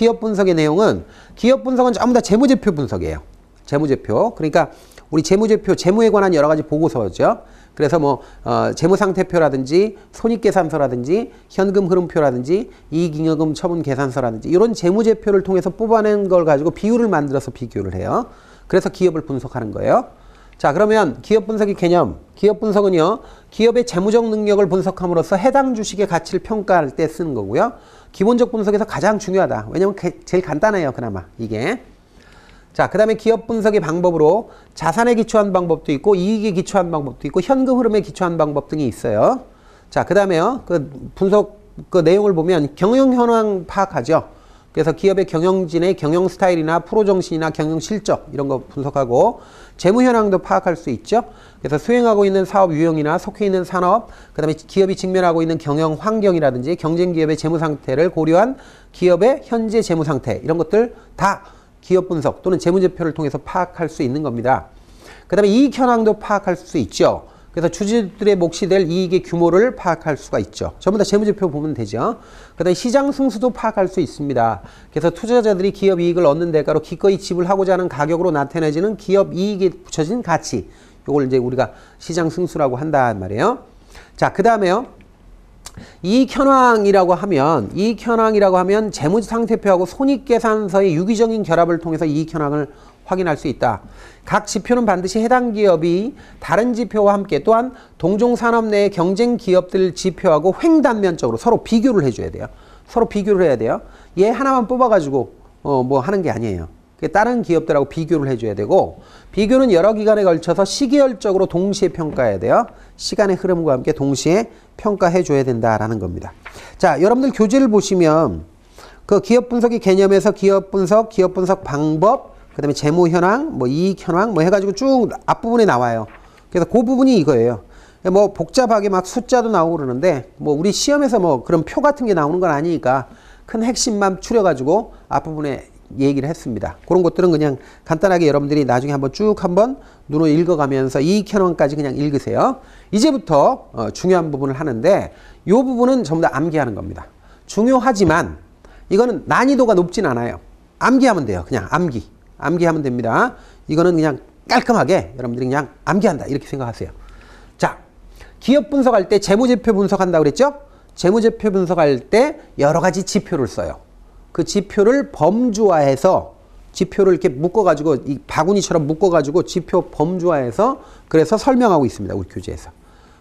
기업 분석의 내용은 기업 분석은 전부 다 재무제표 분석이에요. 재무제표. 그러니까 우리 재무제표, 재무에 관한 여러 가지 보고서죠. 그래서 뭐 재무상태표라든지 손익계산서라든지 현금 흐름표라든지 이익잉여금 처분 계산서라든지 이런 재무제표를 통해서 뽑아낸 걸 가지고 비율을 만들어서 비교를 해요. 그래서 기업을 분석하는 거예요. 자, 그러면 기업 분석의 개념. 기업 분석은요, 기업의 재무적 능력을 분석함으로써 해당 주식의 가치를 평가할 때 쓰는 거고요. 기본적 분석에서 가장 중요하다. 왜냐면 제일 간단해요, 그나마 이게. 자, 그 다음에 기업 분석의 방법으로 자산에 기초한 방법도 있고 이익에 기초한 방법도 있고 현금 흐름에 기초한 방법 등이 있어요. 자, 그 다음에요, 그 분석 그 내용을 보면 경영 현황 파악하죠. 그래서 기업의 경영진의 경영 스타일이나 프로 정신이나 경영 실적 이런 거 분석하고 재무 현황도 파악할 수 있죠. 그래서 수행하고 있는 사업 유형이나 속해 있는 산업, 그 다음에 기업이 직면하고 있는 경영 환경이라든지 경쟁 기업의 재무 상태를 고려한 기업의 현재 재무 상태 이런 것들 다 기업 분석 또는 재무제표를 통해서 파악할 수 있는 겁니다. 그 다음에 이익 현황도 파악할 수 있죠. 그래서 주주들의 몫이 될 이익의 규모를 파악할 수가 있죠. 전부 다 재무제표 보면 되죠. 그 다음에 시장 승수도 파악할 수 있습니다. 그래서 투자자들이 기업 이익을 얻는 대가로 기꺼이 지불하고자 하는 가격으로 나타내지는 기업 이익에 붙여진 가치. 이걸 이제 우리가 시장 승수라고 한단 말이에요. 자, 그 다음에요. 이익 현황이라고 하면 재무상태표하고 손익계산서의 유기적인 결합을 통해서 이익 현황을 확인할 수 있다. 각 지표는 반드시 해당 기업이 다른 지표와 함께 또한 동종 산업 내의 경쟁 기업들 지표하고 횡단면적으로 서로 비교를 해줘야 돼요. 서로 비교를 해야 돼요. 얘 하나만 뽑아가지고 뭐 하는 게 아니에요. 다른 기업들하고 비교를 해줘야 되고 비교는 여러 기간에 걸쳐서 시계열적으로 동시에 평가해야 돼요. 시간의 흐름과 함께 동시에 평가해줘야 된다라는 겁니다. 자, 여러분들 교재를 보시면 그 기업 분석의 개념에서 기업 분석 방법, 그 다음에 재무 현황, 뭐 이익 현황 뭐 해가지고 쭉 앞부분에 나와요. 그래서 그 부분이 이거예요. 뭐 복잡하게 막 숫자도 나오고 그러는데 뭐 우리 시험에서 뭐 그런 표 같은 게 나오는 건 아니니까 큰 핵심만 추려가지고 앞부분에 얘기를 했습니다. 그런 것들은 그냥 간단하게 여러분들이 나중에 한번 눈으로 읽어가면서 이익 현황까지 그냥 읽으세요. 이제부터 중요한 부분을 하는데 이 부분은 전부 다 암기하는 겁니다. 중요하지만 이거는 난이도가 높진 않아요. 암기하면 돼요. 그냥 암기하면 됩니다. 이거는 그냥 깔끔하게 여러분들이 그냥 암기한다 이렇게 생각하세요. 자, 기업 분석할 때 재무제표 분석한다고 그랬죠? 재무제표 분석할 때 여러 가지 지표를 써요. 그 지표를 범주화해서 지표를 이렇게 묶어가지고 이 바구니처럼 묶어가지고 지표 범주화해서 그래서 설명하고 있습니다. 우리 교재에서.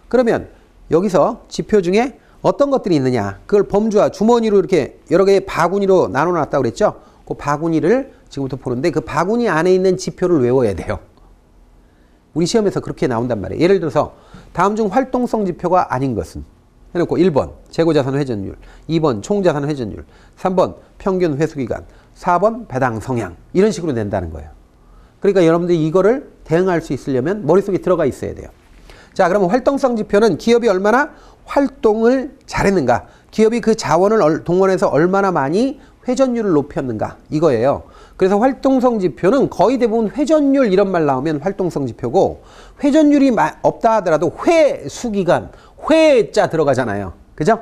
그러면 여기서 지표 중에 어떤 것들이 있느냐 그걸 범주화 주머니로 이렇게 여러 개의 바구니로 나눠놨다고 그랬죠? 그 바구니를 지금부터 보는데 그 바구니 안에 있는 지표를 외워야 돼요. 우리 시험에서 그렇게 나온단 말이에요. 예를 들어서 다음 중 활동성 지표가 아닌 것은 해놓고 1번 재고자산 회전율, 2번 총자산 회전율, 3번 평균 회수기간, 4번 배당 성향 이런 식으로 낸다는 거예요. 그러니까 여러분들이 이거를 대응할 수 있으려면 머릿속에 들어가 있어야 돼요. 자, 그러면 활동성 지표는 기업이 얼마나 활동을 잘했는가, 기업이 그 자원을 동원해서 얼마나 많이 회전율을 높였는가 이거예요. 그래서 활동성 지표는 거의 대부분 회전율 이런 말 나오면 활동성 지표고 회전율이 없다 하더라도 회수기간, 회자 들어가잖아요. 그죠?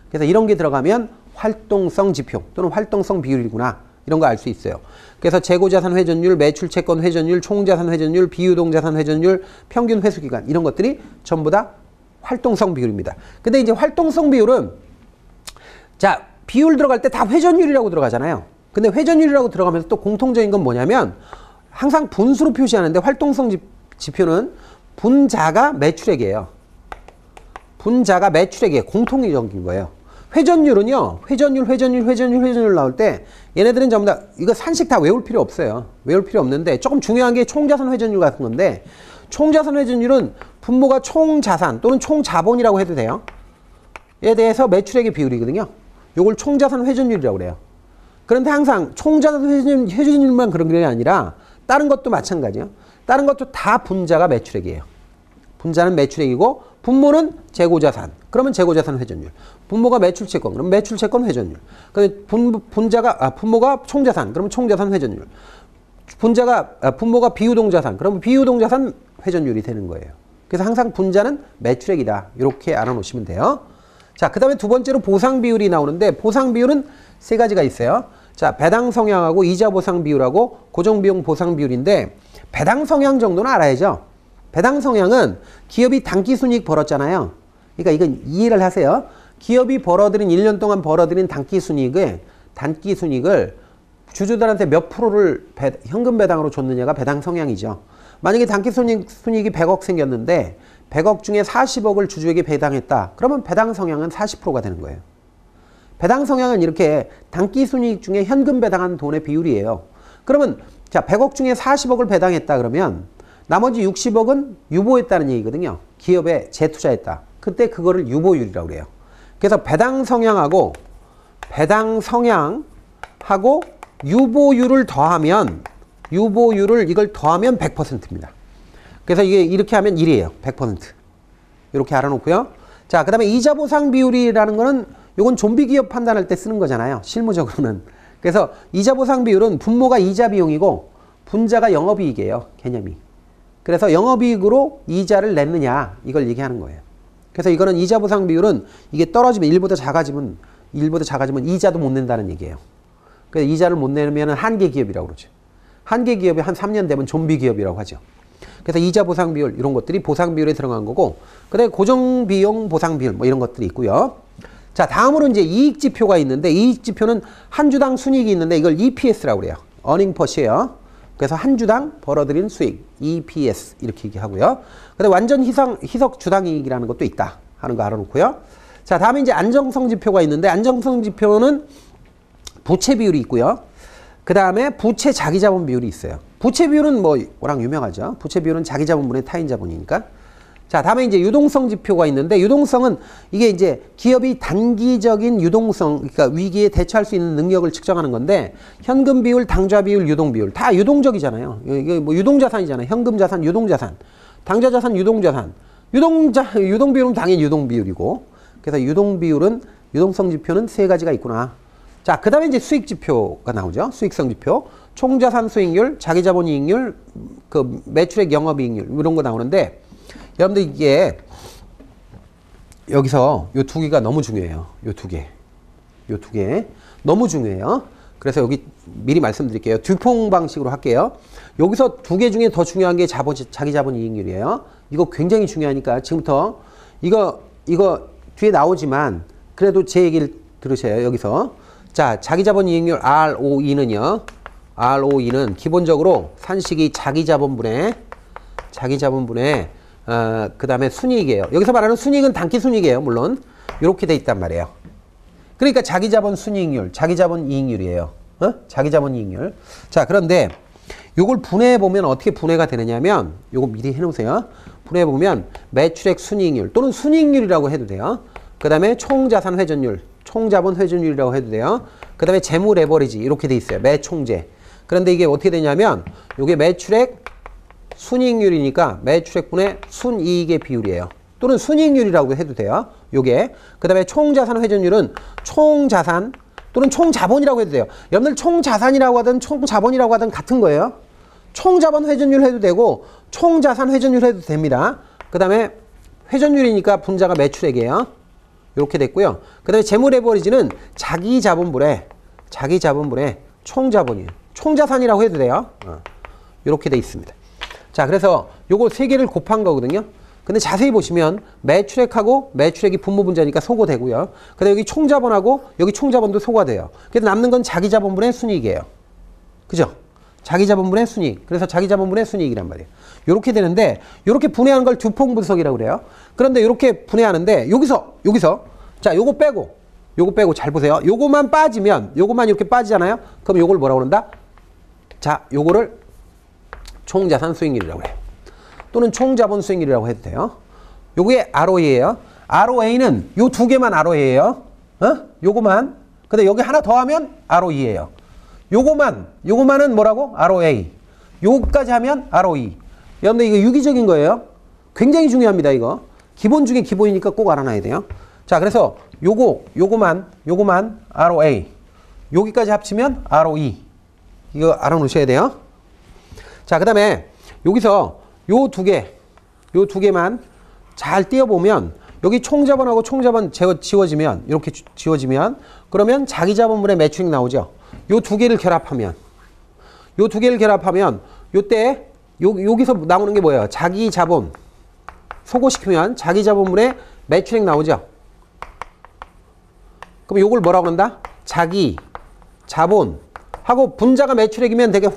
그래서 이런 게 들어가면 활동성 지표 또는 활동성 비율이구나 이런 거 알 수 있어요. 그래서 재고자산 회전율, 매출채권 회전율, 총자산 회전율, 비유동자산 회전율, 평균 회수기간 이런 것들이 전부 다 활동성 비율입니다. 근데 이제 활동성 비율은 자 비율 들어갈 때 다 회전율이라고 들어가잖아요. 근데 회전율이라고 들어가면서 또 공통적인 건 뭐냐면 항상 분수로 표시하는데 활동성 지표는 분자가 매출액이에요. 분자가 매출액이에요. 공통적인 거예요. 회전율은요. 회전율 나올 때 얘네들은 전부 다 이거 산식 다 외울 필요 없어요. 외울 필요 없는데 조금 중요한 게 총자산 회전율 같은 건데 총자산 회전율은 분모가 총자산 또는 총자본이라고 해도 돼요. 에 대해서 매출액의 비율이거든요. 요걸 총자산 회전율이라고 그래요. 그런데 항상 총자산 회전율만 그런 게 아니라 다른 것도 마찬가지예요. 다른 것도 다 분자가 매출액이에요. 분자는 매출액이고 분모는 재고자산. 그러면 재고자산 회전율. 분모가 매출채권. 그러면 매출채권 회전율. 분모가 총자산. 그러면 총자산 회전율. 분모가 비유동자산. 그러면 비유동자산 회전율이 되는 거예요. 그래서 항상 분자는 매출액이다. 이렇게 알아놓으시면 돼요. 자, 그 다음에 두 번째로 보상비율이 나오는데 보상비율은 세 가지가 있어요. 자, 배당 성향하고 이자 보상 비율하고 고정 비용 보상 비율인데 배당 성향 정도는 알아야죠. 배당 성향은 기업이 단기 순이익 벌었잖아요. 그러니까 이건 이해를 하세요. 기업이 벌어들인 1년 동안 벌어들인 단기 순이익을 주주들한테 몇 프로를 현금 배당으로 줬느냐가 배당 성향이죠. 만약에 단기 순이익이 100억 생겼는데 100억 중에 40억을 주주에게 배당했다. 그러면 배당 성향은 40%가 되는 거예요. 배당 성향은 이렇게 단기 순이익 중에 현금 배당한 돈의 비율이에요. 그러면 자, 100억 중에 40억을 배당했다 그러면 나머지 60억은 유보했다는 얘기거든요. 기업에 재투자했다. 그때 그거를 유보율이라고 그래요. 그래서 배당 성향하고 유보율을 더하면 이걸 더하면 100%입니다. 그래서 이게 이렇게 하면 1이에요. 100%. 이렇게 알아놓고요. 자, 그 다음에 이자 보상 비율이라는 거는 요건 좀비 기업 판단할 때 쓰는 거잖아요. 실무적으로는. 그래서 이자 보상 비율은 분모가 이자 비용이고 분자가 영업이익이에요. 개념이. 그래서 영업이익으로 이자를 냈느냐 이걸 얘기하는 거예요. 그래서 이거는 이자 보상 비율은 이게 떨어지면 1보다 작아지면 이자도 못 낸다는 얘기예요. 그래서 이자를 못 내면 한계 기업이라고 그러죠. 한계 기업이 한 3년 되면 좀비 기업이라고 하죠. 그래서 이자 보상 비율 이런 것들이 보상 비율에 들어간 거고 그다음에 고정 비용 보상 비율 뭐 이런 것들이 있고요. 자, 다음으로 이제 이익 지표가 있는데 이익 지표는 한 주당 순이익이 있는데 이걸 EPS라고 그래요. earning per share. 그래서 한 주당 벌어들인 수익 EPS 이렇게 얘기하고요. 그다음에 완전 희석 주당 이익이라는 것도 있다 하는 거 알아놓고요. 자, 다음에 이제 안정성 지표가 있는데 안정성 지표는 부채 비율이 있고요. 그 다음에 부채 자기자본 비율이 있어요. 부채 비율은 뭐 워낙 유명하죠. 부채 비율은 자기자본분의 타인 자본이니까. 자, 다음에 이제 유동성 지표가 있는데 유동성은 이게 이제 기업이 단기적인 유동성, 그러니까 위기에 대처할 수 있는 능력을 측정하는 건데 현금 비율, 당좌 비율, 유동 비율 다 유동적이잖아요. 이게 뭐 유동자산이잖아요. 현금 자산, 유동자산, 당좌 자산, 유동자산. 유동 비율은 당연히 유동 비율이고. 그래서 유동성 지표는 세 가지가 있구나. 자, 그 다음에 이제 수익 지표가 나오죠. 수익성 지표. 총자산 수익률, 자기자본 이익률, 그 매출액 영업이익률 이런 거 나오는데 여러분들 이게 여기서 요 두 개가 너무 중요해요. 요 두 개 너무 중요해요. 그래서 여기 미리 말씀드릴게요. 듀퐁 방식으로 할게요. 여기서 두 개 중에 더 중요한 게 자기자본 이익률이에요. 이거 굉장히 중요하니까 지금부터 이거 뒤에 나오지만 그래도 제 얘기를 들으셔요. 여기서 자, 자기자본 이익률 ROE는요. ROE는 기본적으로 산식이 자기자본분의 그 다음에 순이익이에요. 여기서 말하는 순이익은 단기 순이익이에요. 물론 이렇게 돼 있단 말이에요. 그러니까 자기자본 순이익률, 자기자본 이익률이에요. 자기자본 이익률. 자, 그런데 요걸 분해해보면 어떻게 분해가 되느냐면 요거 미리 해놓으세요. 분해해보면 매출액 순이익률 또는 순이익률이라고 해도 돼요. 그 다음에 총자산 회전율, 총자본 회전율이라고 해도 돼요. 그 다음에 재무 레버리지 이렇게 돼 있어요. 매총재. 그런데 이게 어떻게 되냐면 요게 매출액 순이익률이니까 매출액분의 순이익의 비율이에요. 또는 순이익률이라고 해도 돼요. 요게. 그 다음에 총자산 회전율은 총자산 또는 총자본이라고 해도 돼요. 여러분들 총자산이라고 하든 총자본이라고 하든 같은 거예요. 총자본 회전율 해도 되고 총자산 회전율 해도 됩니다. 그 다음에 회전율이니까 분자가 매출액이에요. 이렇게 됐고요. 그 다음에 재무 레버리지는 자기자본분의 총자본이에요. 총자산이라고 해도 돼요. 이렇게 돼 있습니다. 자, 그래서 요거 세 개를 곱한 거거든요. 근데 자세히 보시면 매출액하고 매출액이 분모분자니까 소거되고요. 근데 여기 총자본하고 여기 총자본도 소거돼요. 그래서 남는 건 자기자본분의 순이익이에요. 그죠? 자기자본분의 순이익. 그래서 자기자본분의 순이익이란 말이에요. 요렇게 되는데 요렇게 분해하는 걸 듀퐁 분석이라고 그래요. 그런데 요렇게 분해하는데 여기서 자, 요거 빼고 잘 보세요. 요거만 빠지면 요거만 이렇게 빠지잖아요. 그럼 요걸 뭐라고 그런다? 자, 요거를 총자산 수익률이라고 해요. 또는 총자본 수익률이라고 해도 돼요. 요게 ROE예요. ROA는 요 두 개만 ROA예요. 요거만. 근데 여기 하나 더 하면 ROE예요. 요거만은 뭐라고? ROA. 요거까지 하면 ROE. 여러분들 이거 유기적인 거예요. 굉장히 중요합니다, 이거. 기본 중에 기본이니까 꼭 알아놔야 돼요. 자, 그래서 요거만 ROA. 여기까지 합치면 ROE. 이거 알아놓으셔야 돼요. 자, 그 다음에 여기서 요 두 개만 잘 띄워보면 여기 총자본하고 총자본 지워지면 이렇게 지워지면 그러면 자기자본분의 매출액 나오죠. 요 두 개를 결합하면 요때 여기서 나오는 게 뭐예요? 자기 자본 소거시키면 자기 자본분의 매출액 나오죠. 그럼 요걸 뭐라고 한다? 자기 자본 하고 분자가 매출액이면 되게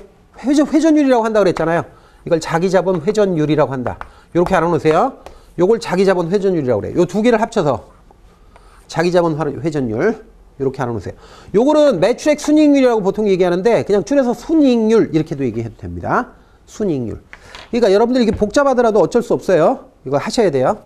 회전율이라고 한다 그랬잖아요. 이걸 자기 자본 회전율이라고 한다. 요렇게 알아놓으세요. 요걸 자기 자본 회전율이라고 그래. 요 두 개를 합쳐서 자기 자본 회전율 이렇게 알아놓으세요. 요거는 매출액 순이익률이라고 보통 얘기하는데 그냥 줄여서 순이익률 이렇게도 얘기해도 됩니다. 순이익률. 그러니까 여러분들이 이게 복잡하더라도 어쩔 수 없어요. 이거 하셔야 돼요.